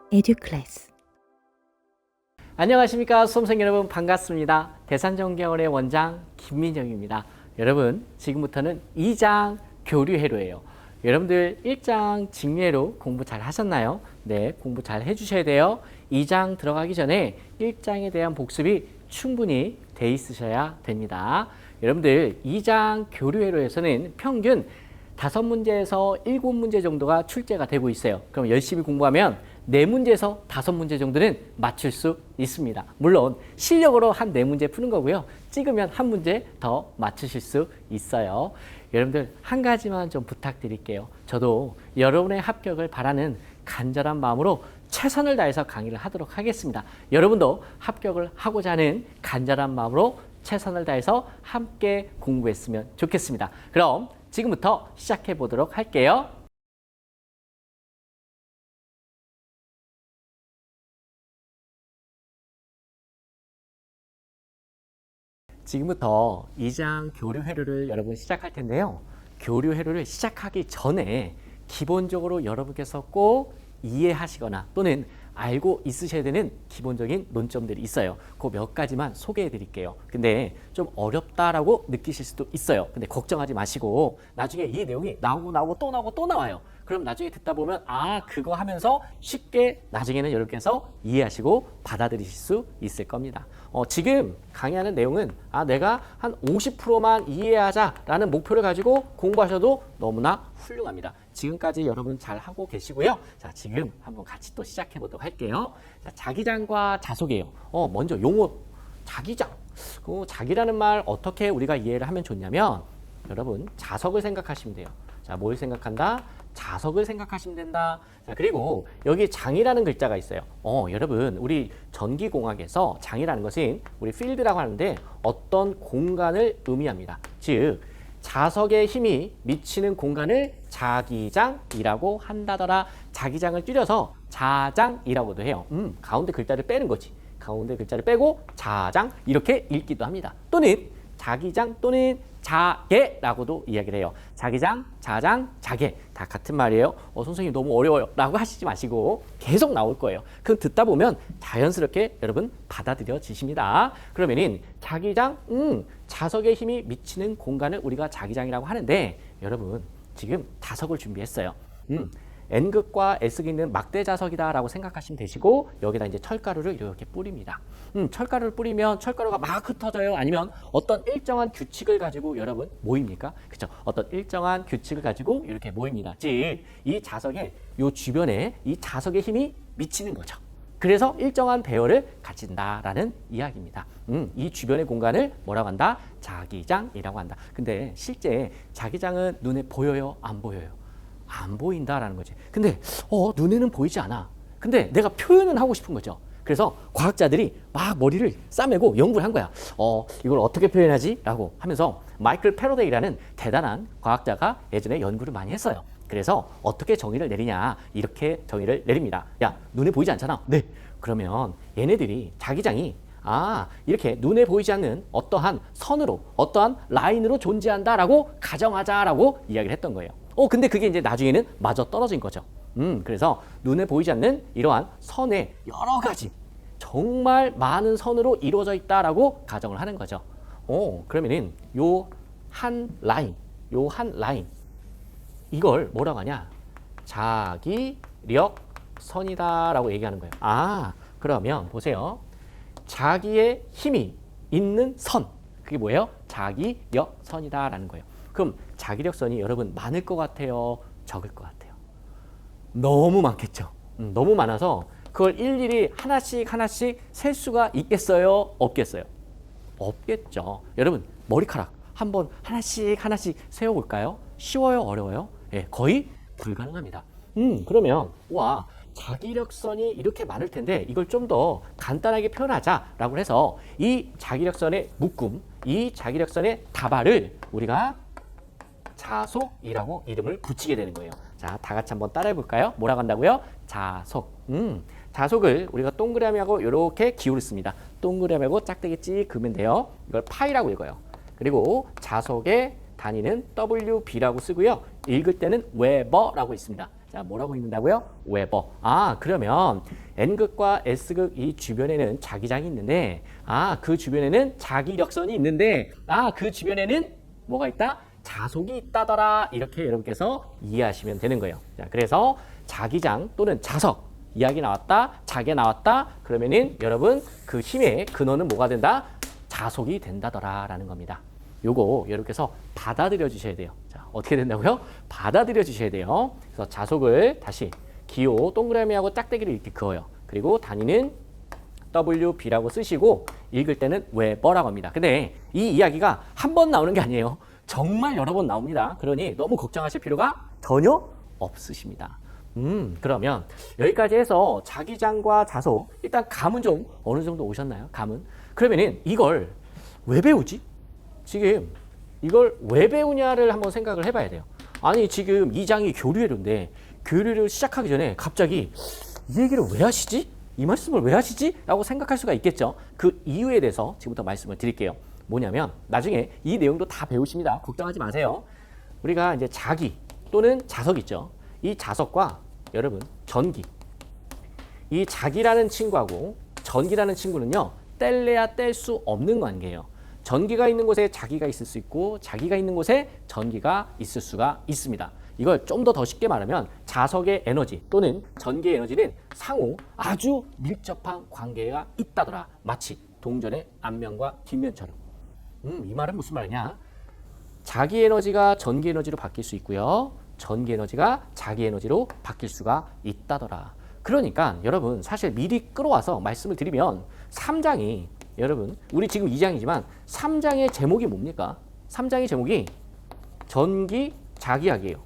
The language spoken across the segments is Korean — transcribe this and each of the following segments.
에듀클래스. 안녕하십니까 수험생 여러분, 반갑습니다. 대산정경원의 원장 김민영입니다. 여러분, 지금부터는 2장 교류회로예요. 여러분들 1장 직례로 공부 잘 하셨나요? 네, 공부 잘 해주셔야 돼요. 2장 들어가기 전에 1장에 대한 복습이 충분히 돼 있으셔야 됩니다. 여러분들 2장 교류회로에서는 평균 5문제에서 7문제 정도가 출제가 되고 있어요. 그럼 열심히 공부하면 4문제에서 5문제 정도는 맞출 수 있습니다. 물론 실력으로 한 4문제 푸는 거고요. 찍으면 1문제 더 맞추실 수 있어요. 여러분들 한 가지만 좀 부탁드릴게요. 저도 여러분의 합격을 바라는 간절한 마음으로 최선을 다해서 강의를 하도록 하겠습니다. 여러분도 합격을 하고자 하는 간절한 마음으로 최선을 다해서 함께 공부했으면 좋겠습니다. 그럼 지금부터 시작해 보도록 할게요. 지금부터 2장 교류회로를 여러분 시작할 텐데요. 교류회로를 시작하기 전에 기본적으로 여러분께서 꼭 이해하시거나 또는 알고 있으셔야 되는 기본적인 논점들이 있어요. 그 몇 가지만 소개해 드릴게요. 근데 좀 어렵다라고 느끼실 수도 있어요. 근데 걱정하지 마시고 나중에 이 내용이 나오고 또 나와요. 그럼 나중에 듣다 보면 그거 하면서 쉽게 나중에는 여러분께서 이해하시고 받아들이실 수 있을 겁니다. 지금 강의하는 내용은 내가 한 50%만 이해하자라는 목표를 가지고 공부하셔도 너무나 훌륭합니다. 지금까지 여러분 잘 하고 계시고요. 자, 지금 한번 같이 또 시작해 보도록 할게요. 자, 자기장과 자속이에요. 먼저 용어 자기장. 자기라는 말 어떻게 우리가 이해를 하면 좋냐면 여러분 자석을 생각하시면 돼요. 자, 뭘 생각한다? 자석을 생각하시면 된다. 자, 그리고 여기 장이라는 글자가 있어요. 여러분 우리 전기공학에서 장이라는 것은 우리 필드라고 하는데 어떤 공간을 의미합니다. 즉 자석의 힘이 미치는 공간을 자기장이라고 한다더라. 자기장을 줄여서 자장이라고도 해요. 가운데 글자를 빼는 거지. 가운데 글자를 빼고 자장 이렇게 읽기도 합니다. 또는 자기장 또는 자계라고도 이야기를 해요. 자기장, 자장, 자계 다 같은 말이에요. 선생님 너무 어려워요 라고 하시지 마시고 계속 나올 거예요. 그럼 듣다 보면 자연스럽게 여러분 받아들여지십니다. 그러면은 자기장, 자석의 힘이 미치는 공간을 우리가 자기장이라고 하는데 여러분 지금 자석을 준비했어요. N극과 S극이 있는 막대 자석이다 라고 생각하시면 되시고 여기다 이제 철가루를 이렇게 뿌립니다. 철가루를 뿌리면 철가루가 막 흩어져요? 아니면 어떤 일정한 규칙을 가지고 여러분 모입니까? 그렇죠? 어떤 일정한 규칙을 가지고 이렇게 모입니다. 즉, 이 자석의 요 주변에 이 자석의 힘이 미치는 거죠. 그래서 일정한 배열을 가진다라는 이야기입니다. 이 주변의 공간을 뭐라고 한다? 자기장이라고 한다. 근데 실제 자기장은 눈에 보여요? 안 보여요? 안 보인다라는 거지. 근데 눈에는 보이지 않아. 근데 내가 표현은 하고 싶은 거죠. 그래서 과학자들이 막 머리를 싸매고 연구를 한 거야. 이걸 어떻게 표현하지? 라고 하면서 마이클 패러데이라는 대단한 과학자가 예전에 연구를 많이 했어요. 그래서 어떻게 정의를 내리냐 이렇게 정의를 내립니다. 야, 눈에 보이지 않잖아. 네. 그러면 얘네들이 자기장이 이렇게 눈에 보이지 않는 어떠한 선으로 어떠한 라인으로 존재한다라고 가정하자라고 이야기를 했던 거예요. 근데 그게 이제 나중에는 마저 떨어진 거죠. 그래서 눈에 보이지 않는 이러한 선의 여러 가지 정말 많은 선으로 이루어져 있다라고 가정을 하는 거죠. 그러면은 요 한 라인 이걸 뭐라고 하냐? 자기력선이다라고 얘기하는 거예요. 그러면 보세요. 자기의 힘이 있는 선. 그게 뭐예요? 자기력선이다라는 거예요. 그럼 자기력선이 여러분 많을 것 같아요? 적을 것 같아요? 너무 많겠죠. 너무 많아서 그걸 일일이 하나씩 셀 수가 있겠어요? 없겠어요? 없겠죠. 여러분 머리카락 한번 하나씩 세워볼까요? 쉬워요? 어려워요? 거의 불가능합니다. 그러면 자기력선이 이렇게 많을 텐데 이걸 좀 더 간단하게 표현하자라고 해서 이 자기력선의 묶음, 이 자기력선의 다발을 우리가 자속이라고 이름을 붙이게 되는 거예요. 자, 다 같이 한번 따라해 볼까요? 뭐라고 한다고요? 자속. 자속을 우리가 동그라미하고 이렇게 기울였습니다. 동그라미하고 짝대기 찍 그으면 돼요. 이걸 파이라고 읽어요. 그리고 자속의 단위는 WB라고 쓰고요. 읽을 때는 웨버라고 있습니다. 자, 자, 뭐라고 읽는다고요? 웨버. 아, 그러면 N극과 S극 이 주변에는 자기장이 있는데, 아, 그 주변에는 자기력선이 있는데, 아, 그 주변에는 뭐가 있다? 자속이 있다더라. 이렇게 여러분께서 이해하시면 되는 거예요. 자, 그래서 자기장 또는 자석 이야기 나왔다, 자계 나왔다. 그러면은 여러분 그 힘의 근원은 뭐가 된다? 자속이 된다더라 라는 겁니다. 요거 여러분께서 받아들여 주셔야 돼요. 자, 어떻게 된다고요? 받아들여 주셔야 돼요. 그래서 자속을 다시 기호 동그라미하고 짝대기를 이렇게 그어요. 그리고 단위는 WB라고 쓰시고 읽을 때는 웨버라고 합니다. 근데 이 이야기가 한 번 나오는 게 아니에요. 정말 여러 번 나옵니다. 그러니 너무 걱정하실 필요가 전혀 없으십니다. 그러면 여기까지 해서 자기장과 자속, 일단 감은 좀 어느 정도 오셨나요? 감은? 그러면은 이걸 왜 배우지? 지금 이걸 왜 배우냐를 한번 생각을 해봐야 돼요. 아니 지금 2장이 교류회로인데 교류회를 시작하기 전에 갑자기 이 얘기를 왜 하시지? 이 말씀을 왜 하시지? 라고 생각할 수가 있겠죠. 그 이유에 대해서 지금부터 말씀을 드릴게요. 뭐냐면 나중에 이 내용도 다 배우십니다. 걱정하지 마세요. 우리가 이제 자기 또는 자석 있죠. 이 자석과 여러분 전기, 이 자기라는 친구하고 전기라는 친구는요 뗄래야 뗄 수 없는 관계예요. 전기가 있는 곳에 자기가 있을 수 있고 자기가 있는 곳에 전기가 있을 수가 있습니다. 이걸 좀 더 쉽게 말하면 자석의 에너지 또는 전기의 에너지는 상호 아주 밀접한 관계가 있다더라. 마치 동전의 앞면과 뒷면처럼. 이 말은 무슨 말이냐? 자기 에너지가 전기 에너지로 바뀔 수 있고요. 전기 에너지가 자기 에너지로 바뀔 수가 있다더라. 그러니까 여러분 사실 미리 끌어와서 말씀을 드리면 3장이 여러분 우리 지금 2장이지만 3장의 제목이 뭡니까? 3장의 제목이 전기 자기학이에요.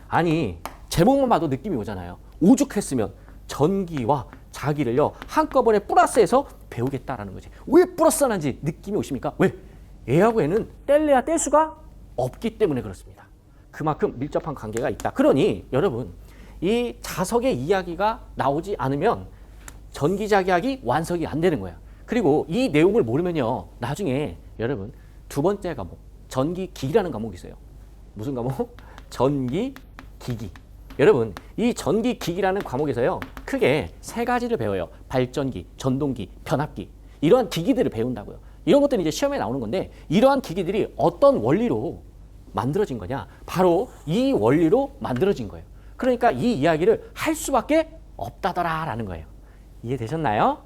아니 제목만 봐도 느낌이 오잖아요. 오죽했으면 전기와 자기를요 한꺼번에 플러스해서 배우겠다라는 거지. 왜 플러스 하는지 느낌이 오십니까? 왜? 얘하고 얘는 뗄래야 뗄 수가 없기 때문에 그렇습니다. 그만큼 밀접한 관계가 있다. 그러니 여러분 이 자석의 이야기가 나오지 않으면 전기자기학이 완성이 안 되는 거야. 그리고 이 내용을 모르면요 나중에 여러분 두 번째 과목 전기기기라는 과목이 있어요. 무슨 과목? 전기기기. 여러분 이 전기기기라는 과목에서요 크게 세 가지를 배워요. 발전기, 전동기, 변압기. 이러한 기기들을 배운다고요. 이런 것들은 이제 시험에 나오는 건데 이러한 기기들이 어떤 원리로 만들어진 거냐? 바로 이 원리로 만들어진 거예요. 그러니까 이 이야기를 할 수밖에 없다더라라는 거예요. 이해되셨나요?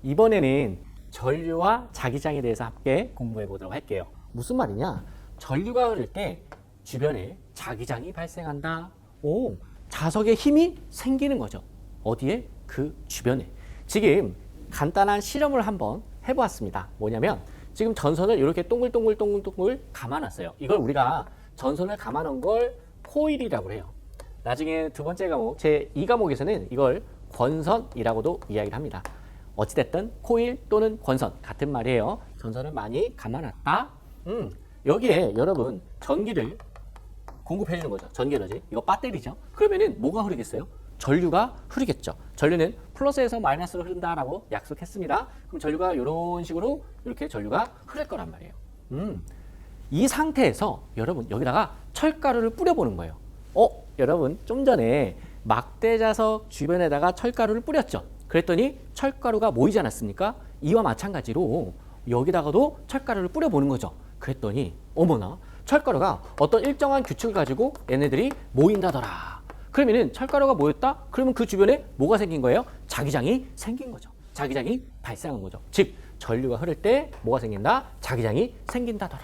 이번에는 전류와 자기장에 대해서 함께 공부해 보도록 할게요. 무슨 말이냐? 전류가 흐를 때 주변에 자기장이 발생한다. 오, 자석의 힘이 생기는 거죠. 어디에? 그 주변에. 지금 간단한 실험을 한번 해보았습니다. 뭐냐면 지금 전선을 이렇게 동글동글 감아놨어요. 이걸 우리가 전선을 감아놓은 걸 코일이라고 해요. 나중에 두 번째 과목, 제 2과목에서는 이걸 권선이라고도 이야기를 합니다. 어찌됐든 코일 또는 권선 같은 말이에요. 전선을 많이 감아놨다. 여기에 여러분 전기를 공급해 주는 거죠. 전기 에너지. 이거 배터리죠. 그러면은 뭐가 흐르겠어요? 전류가 흐르겠죠. 전류는 플러스에서 마이너스로 흐른다라고 약속했습니다. 그럼 전류가 이런 식으로 이렇게 전류가 흐를 거란 말이에요. 이 상태에서 여러분 여기다가 철가루를 뿌려보는 거예요. 여러분 좀 전에 막대자석 주변에다가 철가루를 뿌렸죠. 그랬더니 철가루가 모이지 않았습니까? 이와 마찬가지로 여기다가도 철가루를 뿌려보는 거죠. 그랬더니 어머나 철가루가 어떤 일정한 규칙을 가지고 얘네들이 모인다더라. 그러면은 철가루가 모였다? 그러면 그 주변에 뭐가 생긴 거예요? 자기장이 생긴 거죠. 자기장이 발생한 거죠. 즉 전류가 흐를 때 뭐가 생긴다? 자기장이 생긴다더라.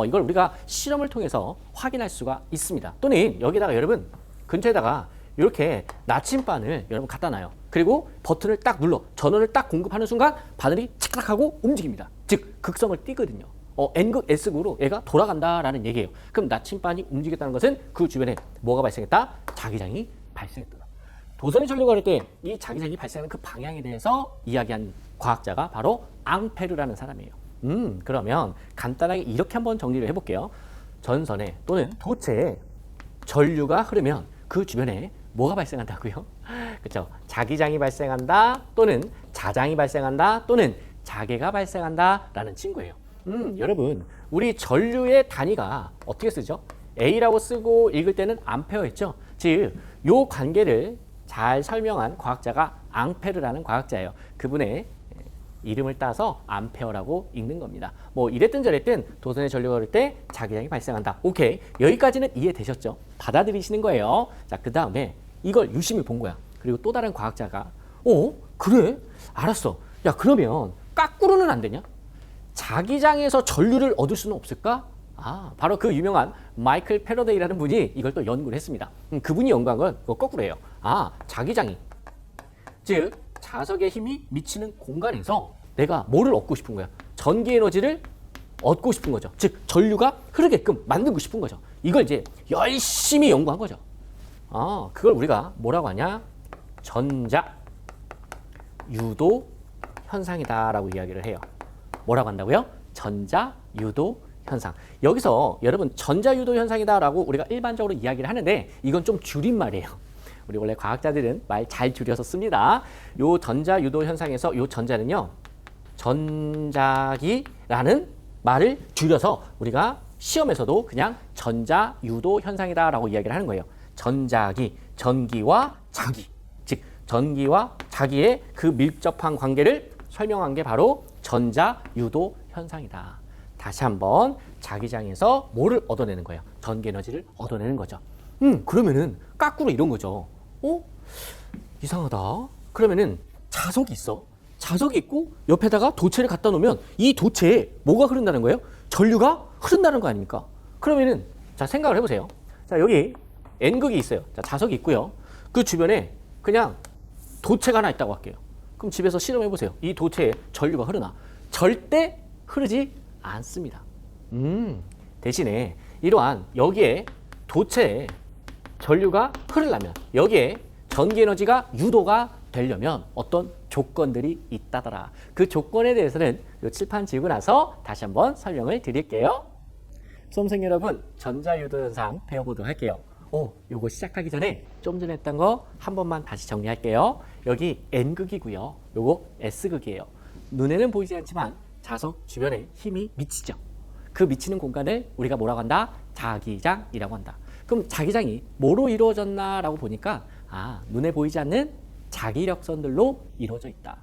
이걸 우리가 실험을 통해서 확인할 수가 있습니다. 또는 여기다가 여러분 근처에다가 이렇게 나침반을 여러분 갖다 놔요. 그리고 버튼을 딱 눌러 전원을 딱 공급하는 순간 바늘이 착착하고 움직입니다. 즉 극성을 띠거든요. N극, S극으로 얘가 돌아간다라는 얘기예요. 그럼 나침반이 움직였다는 것은 그 주변에 뭐가 발생했다? 자기장이 발생했다. 도선의 전류가 흐를 때 이 자기장이 발생하는 그 방향에 대해서 이야기한 과학자가 바로 앙페르라는 사람이에요. 그러면 간단하게 이렇게 한번 정리를 해볼게요. 전선에 또는 도체에 전류가 흐르면 그 주변에 뭐가 발생한다고요? 그렇죠. 자기장이 발생한다 또는 자장이 발생한다 또는 자계가 발생한다라는 친구예요. 여러분 우리 전류의 단위가 어떻게 쓰죠? A라고 쓰고 읽을 때는 암페어였죠. 즉, 요 관계를 잘 설명한 과학자가 앙페르라는 과학자예요. 그분의 이름을 따서 암페어라고 읽는 겁니다. 뭐 이랬든 저랬든 도선의 전류가 흐를 때 자기장이 발생한다. 오케이. 여기까지는 이해되셨죠? 받아들이시는 거예요. 자, 그 다음에 이걸 유심히 본 거야. 그리고 또 다른 과학자가 그래? 알았어. 야, 그러면 까꾸로는 안 되냐? 자기장에서 전류를 얻을 수는 없을까? 바로 그 유명한 마이클 패러데이라는 분이 이걸 또 연구를 했습니다. 그분이 연구한 건 거꾸로예요. 자기장이, 즉 자석의 힘이 미치는 공간에서 내가 뭐를 얻고 싶은 거야? 전기 에너지를 얻고 싶은 거죠. 즉 전류가 흐르게끔 만들고 싶은 거죠. 이걸 이제 열심히 연구한 거죠. 그걸 우리가 뭐라고 하냐? 전자 유도 현상이다라고 이야기를 해요. 뭐라고 한다고요? 전자 유도 현상. 여기서 여러분 전자 유도 현상이다라고 우리가 일반적으로 이야기를 하는데 이건 좀 줄임말이에요. 우리 원래 과학자들은 말 잘 줄여서 씁니다. 요 전자 유도 현상에서 요 전자는요, 전자기라는 말을 줄여서 우리가 시험에서도 그냥 전자 유도 현상이다라고 이야기를 하는 거예요. 전자기, 전기와 자기, 즉 전기와 자기의 그 밀접한 관계를 설명한 게 바로 전자 유도 현상이다. 다시 한번 자기장에서 뭐를 얻어내는 거예요? 전기 에너지를 얻어내는 거죠. 그러면은 까꾸로 이런 거죠. 이상하다. 그러면은 자석이 있어. 자석이 있고 옆에다가 도체를 갖다 놓으면 이 도체에 뭐가 흐른다는 거예요? 전류가 흐른다는 거 아닙니까? 그러면은 자, 생각을 해보세요. 자, 여기 N극이 있어요. 자, 자석이 있고요. 그 주변에 그냥 도체가 하나 있다고 할게요. 그럼 집에서 실험해 보세요. 이 도체에 전류가 흐르나? 절대 흐르지 않습니다. 대신에 이러한 여기에 도체에 전류가 흐르려면, 여기에 전기 에너지가 유도가 되려면 어떤 조건들이 있다더라. 그 조건에 대해서는 이 칠판 지우고 나서 다시 한번 설명을 드릴게요. 수험생 여러분, 전자유도 현상 배워보도록 할게요. 요거 시작하기 전에 좀 전에 했던 거 한 번만 다시 정리할게요. 여기 N극이고요. 요거 S극이에요. 눈에는 보이지 않지만 자석 주변에 힘이 미치죠. 그 미치는 공간을 우리가 뭐라고 한다? 자기장이라고 한다. 그럼 자기장이 뭐로 이루어졌나라고 보니까 눈에 보이지 않는 자기력선들로 이루어져 있다.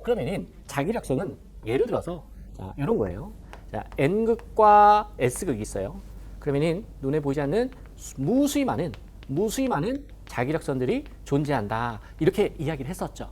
그러면은 자기력선은 예를 들어서 자, 이런 거예요. 자, N극과 S극이 있어요. 그러면은 눈에 보이지 않는 무수히 많은 자기력선들이 존재한다. 이렇게 이야기를 했었죠.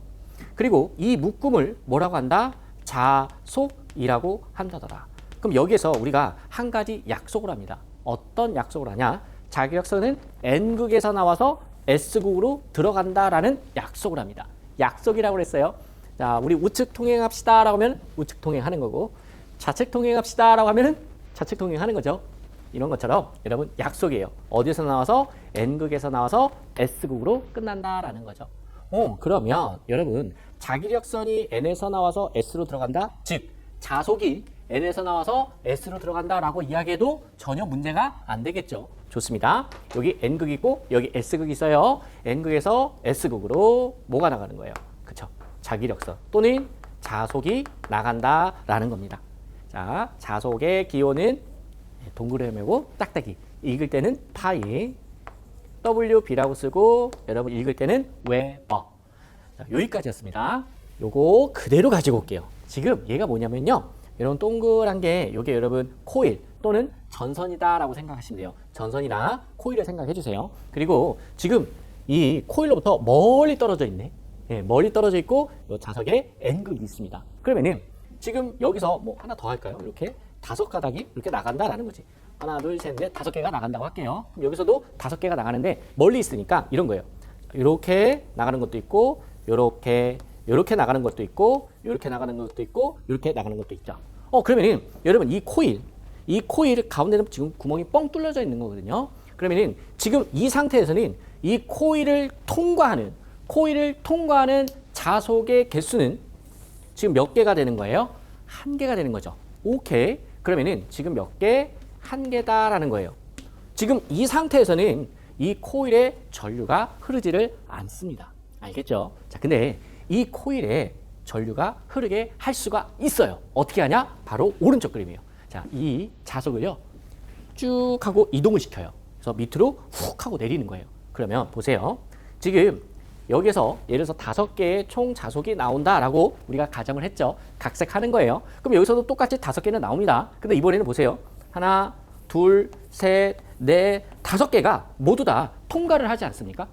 그리고 이 묶음을 뭐라고 한다? 자속이라고 한다더라. 그럼 여기에서 우리가 한 가지 약속을 합니다. 어떤 약속을 하냐? 자기력선은 N극에서 나와서 S극으로 들어간다라는 약속을 합니다. 약속이라고 그랬어요. 자, 우리 우측 통행합시다 라고 하면 우측 통행하는 거고, 좌측 통행합시다 라고 하면 좌측 통행하는 거죠. 이런 것처럼 여러분 약속이에요. 어디서 나와서? N극에서 나와서 S극으로 끝난다라는 거죠. 그러면 여러분 자기력선이 N에서 나와서 S로 들어간다? 즉 자속이 N에서 나와서 S로 들어간다라고 이야기해도 전혀 문제가 안 되겠죠. 좋습니다. 여기 N극이고 여기 S극이 있어요. N극에서 S극으로 뭐가 나가는 거예요? 그쵸? 자기력선 또는 자속이 나간다라는 겁니다. 자, 자속의 기호는 동그라미고 딱딱이. 읽을 때는 파이, WB라고 쓰고 여러분 읽을 때는 웨버. 자, 여기까지였습니다. 요거 그대로 가지고 올게요. 지금 얘가 뭐냐면요. 이런 동그란 게 요게 여러분 코일 또는 전선이다라고 생각하시면 돼요. 전선이나 코일을 생각해 주세요. 그리고 지금 이 코일로부터 멀리 떨어져 있네. 멀리 떨어져 있고 요 자석에 N극이 있습니다. 그러면은 지금 여기서 뭐 하나 더 할까요? 이렇게 5가닥이 이렇게 나간다라는 거지. 하나, 둘, 셋, 넷, 5개가 나간다고 할게요. 그럼 여기서도 5개가 나가는데 멀리 있으니까 이런 거예요. 이렇게 나가는 것도 있고, 요렇게 나가는 것도 있고, 요렇게 나가는 것도 있고, 요렇게 나가는 것도 있죠. 그러면은 여러분 이 코일 가운데는 지금 구멍이 뻥 뚫려져 있는 거거든요. 그러면은 지금 이 상태에서는 이 코일을 통과하는 자속의 개수는 지금 몇 개가 되는 거예요? 1개가 되는 거죠. 오케이. 그러면은 지금 몇 개? 1개다라는 거예요. 지금 이 상태에서는 이 코일에 전류가 흐르지를 않습니다. 알겠죠? 자, 근데 이 코일에 전류가 흐르게 할 수가 있어요. 어떻게 하냐? 바로 오른쪽 그림이에요. 자, 이 자석을요 쭉 하고 이동을 시켜요. 그래서 밑으로 훅 하고 내리는 거예요. 그러면 보세요. 지금 여기서 예를 들어서 5개의 총 자속이 나온다라고 우리가 가정을 했죠. 각색하는 거예요. 그럼 여기서도 똑같이 5개는 나옵니다. 근데 이번에는 보세요. 하나, 둘, 셋, 넷, 5개가 모두 다 통과를 하지 않습니까?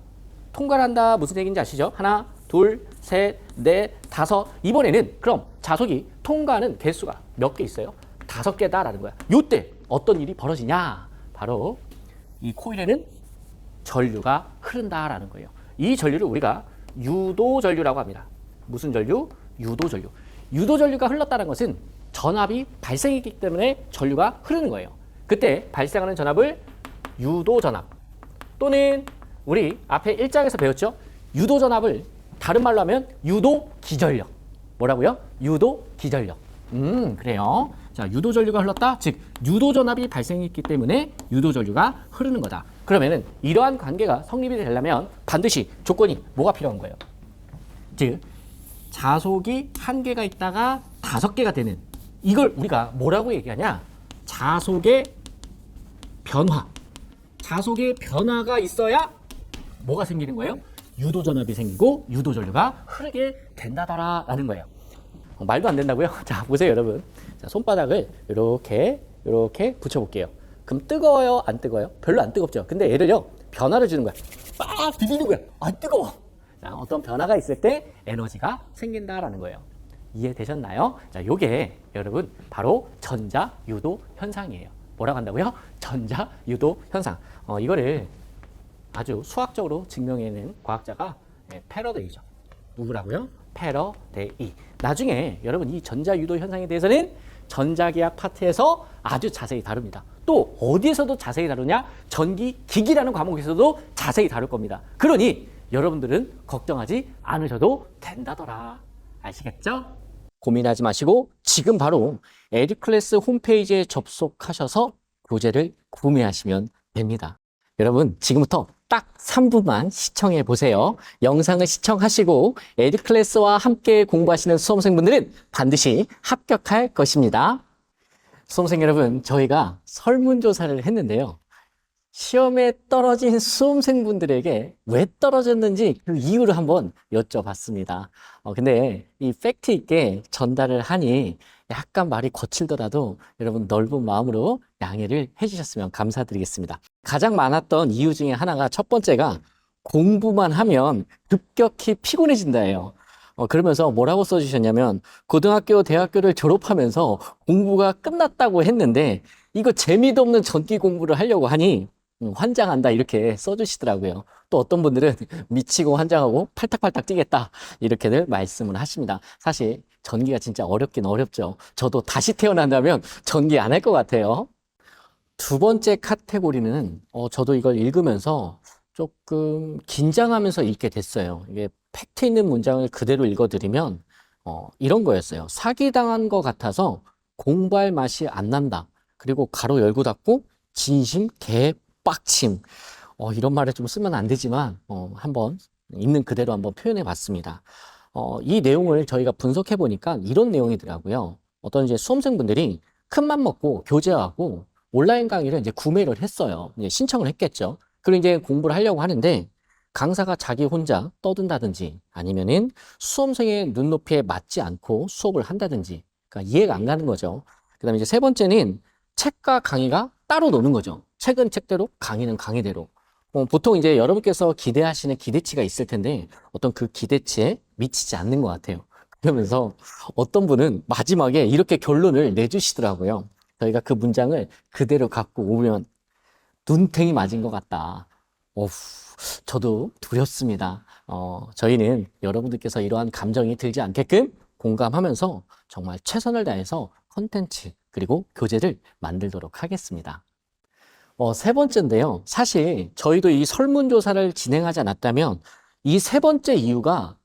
통과를 한다 무슨 얘기인지 아시죠? 하나, 둘, 셋, 넷, 5. 이번에는 그럼 자속이 통과하는 개수가 몇 개 있어요? 5개다라는 거야. 요때 어떤 일이 벌어지냐? 바로 이 코일에는 전류가 흐른다라는 거예요. 이 전류를 우리가 유도전류라고 합니다. 무슨 전류? 유도전류. 유도전류가 흘렀다는 것은 전압이 발생했기 때문에 전류가 흐르는 거예요. 그때 발생하는 전압을 유도전압 또는 우리 앞에 1장에서 배웠죠? 유도전압을 다른 말로 하면 유도기전력. 뭐라고요? 유도기전력. 그래요. 자, 유도전류가 흘렀다. 즉 유도전압이 발생했기 때문에 유도전류가 흐르는 거다. 그러면은 이러한 관계가 성립이 되려면 반드시 조건이 뭐가 필요한 거예요? 즉 자속이 1개가 있다가 5개가 되는 이걸 우리가 뭐라고 얘기하냐? 자속의 변화. 자속의 변화가 있어야 뭐가 생기는 거예요? 유도전압이 생기고 유도전류가 흐르게 된다더라라는 거예요. 말도 안 된다고요? 자, 보세요, 여러분. 자, 손바닥을 이렇게 붙여볼게요. 그럼 뜨거워요? 안 뜨거워요? 별로 안 뜨겁죠? 근데 얘를요, 변화를 주는 거야. 빡! 비비는 거야. 안 뜨거워. 자, 어떤 변화가 있을 때 에너지가 생긴다라는 거예요. 이해되셨나요? 자, 요게 여러분 바로 전자유도 현상이에요. 뭐라고 한다고요? 전자유도 현상. 이거를 아주 수학적으로 증명해낸 과학자가 패러데이죠. 누구라고요? 패러데이. 나중에 여러분 이 전자유도 현상에 대해서는 전자기학 파트에서 아주 자세히 다룹니다. 또 어디에서도 자세히 다루냐? 전기기기라는 과목에서도 자세히 다룰 겁니다. 그러니 여러분들은 걱정하지 않으셔도 된다더라. 아시겠죠? 고민하지 마시고 지금 바로 에듀클래스 홈페이지에 접속하셔서 교재를 구매하시면 됩니다. 여러분 지금부터 딱 3분만 시청해 보세요. 영상을 시청하시고 에듀클래스와 함께 공부하시는 수험생분들은 반드시 합격할 것입니다. 수험생 여러분, 저희가 설문조사를 했는데요. 시험에 떨어진 수험생분들에게 왜 떨어졌는지 그 이유를 한번 여쭤봤습니다. 근데 이 팩트 있게 전달을 하니 약간 말이 거칠더라도 여러분 넓은 마음으로 양해를 해주셨으면 감사드리겠습니다. 가장 많았던 이유 중에 하나가 첫 번째가 공부만 하면 급격히 피곤해진다예요. 그러면서 뭐라고 써주셨냐면 고등학교, 대학교를 졸업하면서 공부가 끝났다고 했는데 이거 재미도 없는 전기 공부를 하려고 하니 환장한다 이렇게 써주시더라고요. 또 어떤 분들은 미치고 환장하고 팔딱팔딱 뛰겠다 이렇게들 말씀을 하십니다. 사실 전기가 진짜 어렵긴 어렵죠. 저도 다시 태어난다면 전기 안 할 것 같아요. 두 번째 카테고리는 저도 이걸 읽으면서 조금 긴장하면서 읽게 됐어요. 이게 팩트 있는 문장을 그대로 읽어드리면 이런 거였어요. 사기당한 것 같아서 공부할 맛이 안 난다. 그리고 가로 열고 닫고 진심 개빡침. 이런 말을 좀 쓰면 안 되지만 한번 있는 그대로 한번 표현해 봤습니다. 이 내용을 저희가 분석해 보니까 이런 내용이더라고요. 어떤 이제 수험생분들이 큰맘 먹고 교재하고 온라인 강의를 이제 구매를 했어요. 이제 신청을 했겠죠. 그리고 이제 공부를 하려고 하는데 강사가 자기 혼자 떠든다든지 아니면은 수험생의 눈높이에 맞지 않고 수업을 한다든지 그러니까 이해가 안 가는 거죠. 그다음에 이제 세 번째는 책과 강의가 따로 노는 거죠. 책은 책대로, 강의는 강의대로. 보통 이제 여러분께서 기대하시는 기대치가 있을 텐데 어떤 그 기대치에 미치지 않는 것 같아요. 그러면서 어떤 분은 마지막에 이렇게 결론을 내주시더라고요. 저희가 그 문장을 그대로 갖고 오면 눈탱이 맞은 것 같다. 저도 두렵습니다. 저희는 여러분들께서 이러한 감정이 들지 않게끔 공감하면서 정말 최선을 다해서 컨텐츠 그리고 교재를 만들도록 하겠습니다. 세 번째인데요. 사실 저희도 이 설문조사를 진행하지 않았다면 이 세 번째 이유가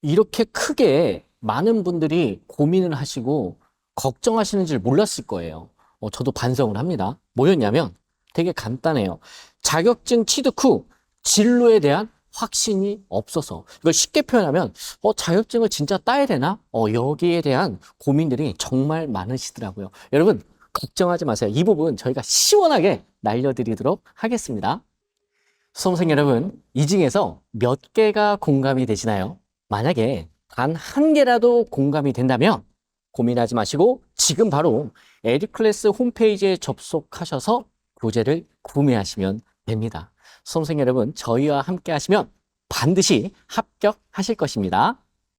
이렇게 크게 많은 분들이 고민을 하시고 걱정하시는 줄 몰랐을 거예요. 저도 반성을 합니다. 뭐였냐면 되게 간단해요. 자격증 취득 후 진로에 대한 확신이 없어서 이걸 쉽게 표현하면 자격증을 진짜 따야 되나? 여기에 대한 고민들이 정말 많으시더라고요. 여러분 걱정하지 마세요. 이 부분 저희가 시원하게 날려드리도록 하겠습니다. 수험생 여러분, 이 중에서 몇 개가 공감이 되시나요? 만약에 단 한 개라도 공감이 된다면 고민하지 마시고 지금 바로 에듀클래스 홈페이지에 접속하셔서 교재를 구매하시면 됩니다. 수험생 여러분, 저희와 함께 하시면 반드시 합격하실 것입니다.